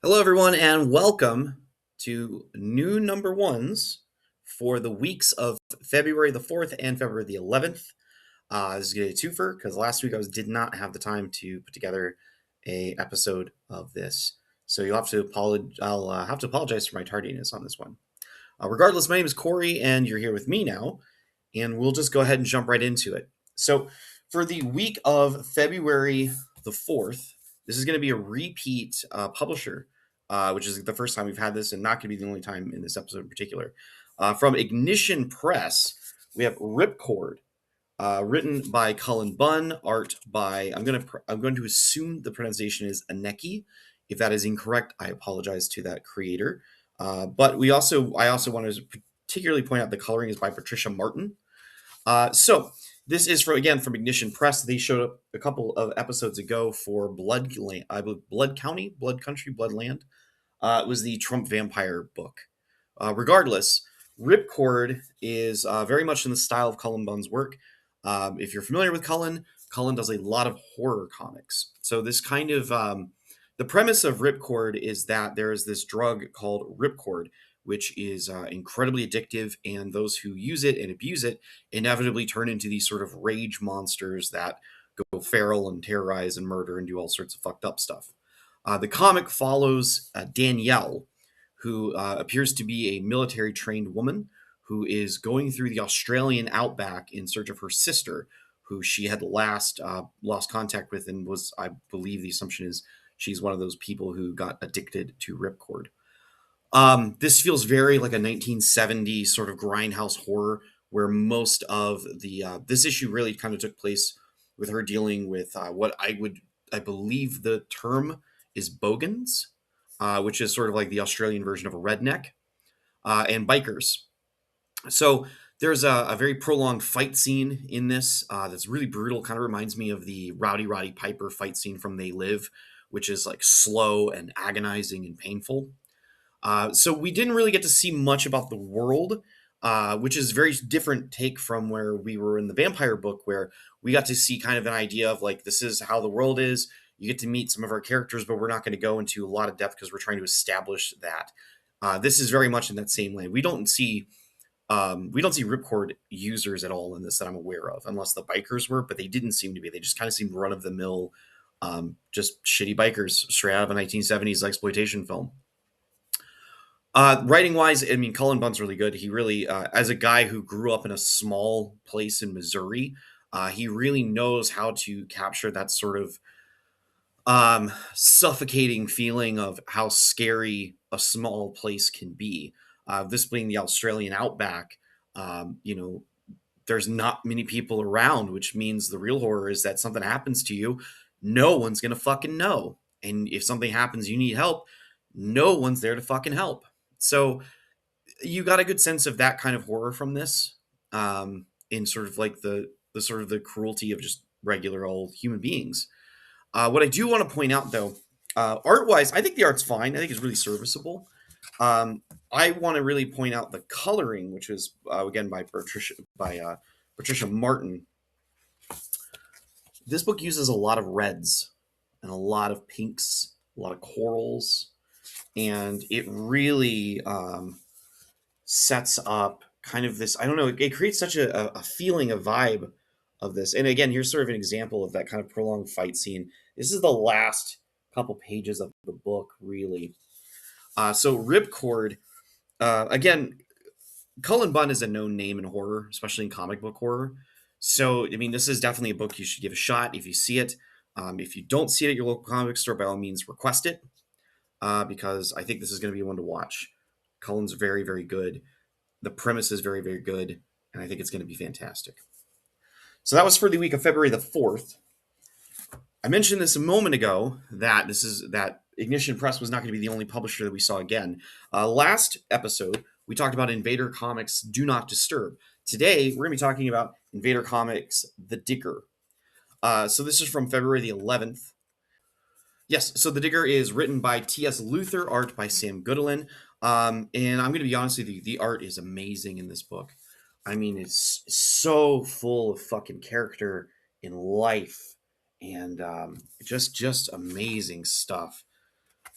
Hello, everyone, and welcome to new number ones for the weeks of February the 4th and February the 11th. This is going to be a twofer because last week did not have the time to put together a episode of this. So you'll have to apologize. I'll have to apologize for my tardiness on this one. Regardless, my name is Corey, and you're here with me now, and we'll just go ahead and jump right into it. So for the week of February the 4th, this is going to be a repeat publisher, which is the first time we've had this and not going to be the only time in this episode in particular. From Ignition Press, we have Ripcord, written by Cullen Bunn, art by I'm going to assume the pronunciation is Aneke. If that is incorrect, I apologize to that creator. But I also want to particularly point out the coloring is by Patricia Martin. So this is from Ignition Press. They showed up a couple of episodes ago for Bloodland, I believe Blood County, Blood Country, Bloodland. It was the Trump vampire book. Regardless, Ripcord is very much in the style of Cullen Bunn's work. If you're familiar with Cullen, Cullen does a lot of horror comics. So this kind of the premise of Ripcord is that there is this drug called Ripcord, which is incredibly addictive, and those who use it and abuse it inevitably turn into these sort of rage monsters that go feral and terrorize and murder and do all sorts of fucked up stuff. The comic follows Danielle, who appears to be a military trained woman who is going through the Australian outback in search of her sister, who she had last lost contact with, and was, I believe, the assumption is she's one of those people who got addicted to Ripcord. This feels very like a 1970s sort of grindhouse horror, where most of the this issue really kind of took place with her dealing with what I believe the term is bogans, which is sort of like the Australian version of a redneck, and bikers. So there's a very prolonged fight scene in this that's really brutal. Kind of reminds me of the Roddy Piper fight scene from They Live, which is like slow and agonizing and painful. So we didn't really get to see much about the world, which is a very different take from where we were in the vampire book, where we got to see kind of an idea of like, this is how the world is. You get to meet some of our characters, but we're not going to go into a lot of depth because we're trying to establish that. This is very much in that same lane. We don't see Ripcord users at all in this that I'm aware of, unless the bikers were, but they didn't seem to be. They just kind of seemed run of the mill, just shitty bikers straight out of a 1970s exploitation film. Writing wise, I mean, Cullen Bunn's really good. He really, as a guy who grew up in a small place in Missouri, he really knows how to capture that sort of suffocating feeling of how scary a small place can be. This being the Australian outback, you know, there's not many people around, which means the real horror is that something happens to you, no one's gonna fucking know. And if something happens, you need help, no one's there to fucking help. So you got a good sense of that kind of horror from this, in sort of like the sort of the cruelty of just regular old human beings. What I do want to point out, though, art wise, I think the art's fine. I think it's really serviceable. I want to really point out the coloring, which is again by Patricia Martin. This book uses a lot of reds and a lot of pinks, a lot of corals, and it really sets up kind of this. I don't know. It creates such a feeling, a vibe of this. And again, here's sort of an example of that kind of prolonged fight scene. This is the last couple pages of the book, really. So Ripcord, again, Cullen Bunn is a known name in horror, especially in comic book horror. So, I mean, this is definitely a book you should give a shot if you see it. If you don't see it at your local comic store, by all means, request it, because I think this is going to be one to watch. Cullen's very, very good. The premise is very, very good, and I think it's going to be fantastic. So that was for the week of February the 4th. I mentioned this a moment ago that Ignition Press was not going to be the only publisher that we saw again. Last episode, we talked about Invader Comics' Do Not Disturb. Today, we're going to be talking about Invader Comics' The Digger. So this is from February the 11th. Yes, so The Digger is written by T.S. Luther, art by Sam Gudilin. And I'm going to be honest with you, the art is amazing in this book. I mean, it's so full of fucking character and life, and just amazing stuff.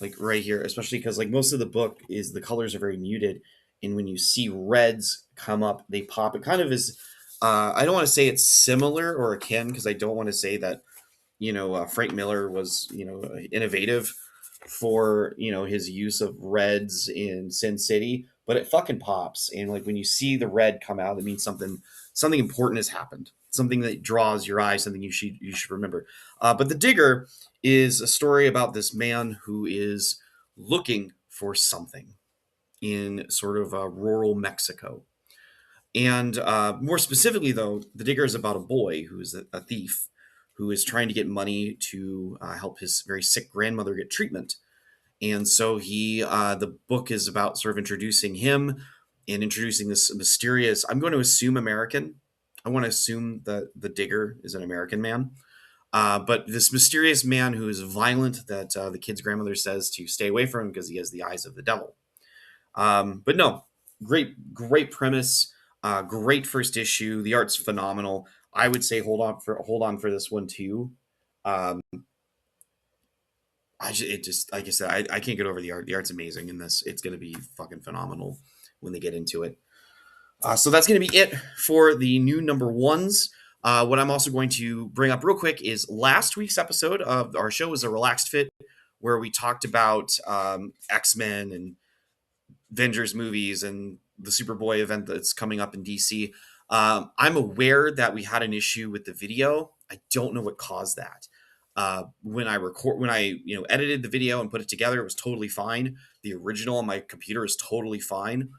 like right here, especially because like most of the book is the colors are very muted, and when you see reds come up, they pop. It kind of is. I don't want to say it's similar or akin because I don't want to say that Frank Miller was innovative for his use of reds in Sin City, but it fucking pops. And like when you see the red come out, it means something important has happened, something that draws your eye, something you should remember. But the Digger is a story about this man who is looking for something in sort of rural Mexico. And more specifically, though, the Digger is about a boy who is a thief who is trying to get money to help his very sick grandmother get treatment. And so the book is about sort of introducing him and introducing this mysterious, I'm going to assume American. I want to assume that the Digger is an American man. But this mysterious man who is violent that the kid's grandmother says to stay away from him because he has the eyes of the devil. But no, great premise, great first issue. The art's phenomenal. I would say hold on for this one too. Um, it just like I said, I can't get over the art. The art's amazing in this. It's going to be fucking phenomenal when they get into it. So that's going to be it for the new number ones. What I'm also going to bring up real quick is last week's episode of our show was a relaxed fit where we talked about X-Men and Avengers movies and the Superboy event that's coming up in DC. I'm aware that we had an issue with the video. I don't know what caused that. When I edited the video and put it together, it was totally fine. The original on my computer is totally fine.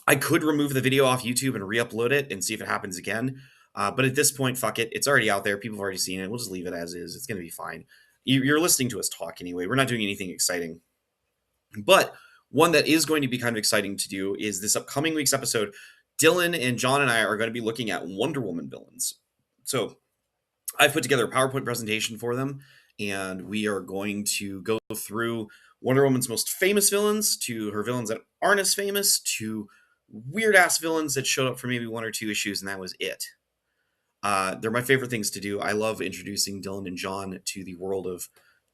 I could remove the video off YouTube and re-upload it and see if it happens again. But at this point, fuck it. It's already out there. People have already seen it. We'll just leave it as is. It's going to be fine. You're listening to us talk anyway. We're not doing anything exciting. But one that is going to be kind of exciting to do is this upcoming week's episode. Dillon and John and I are going to be looking at Wonder Woman villains. So I've put together a PowerPoint presentation for them, and we are going to go through Wonder Woman's most famous villains to her villains that aren't as famous to weird ass villains that showed up for maybe one or two issues, and that was it. They're my favorite things to do. I love introducing Dillon and John to the world of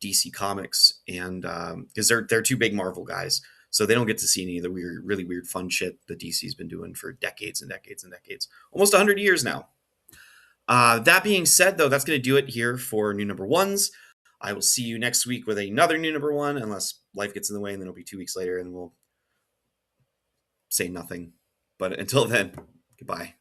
DC Comics, and because they're two big Marvel guys, so they don't get to see any of the really weird, fun shit that DC's been doing for decades and decades and decades, almost 100 years now. That being said, though, that's going to do it here for new number ones. I will see you next week with another new number one, unless life gets in the way, and then it'll be 2 weeks later, and we'll say nothing. But until then, goodbye.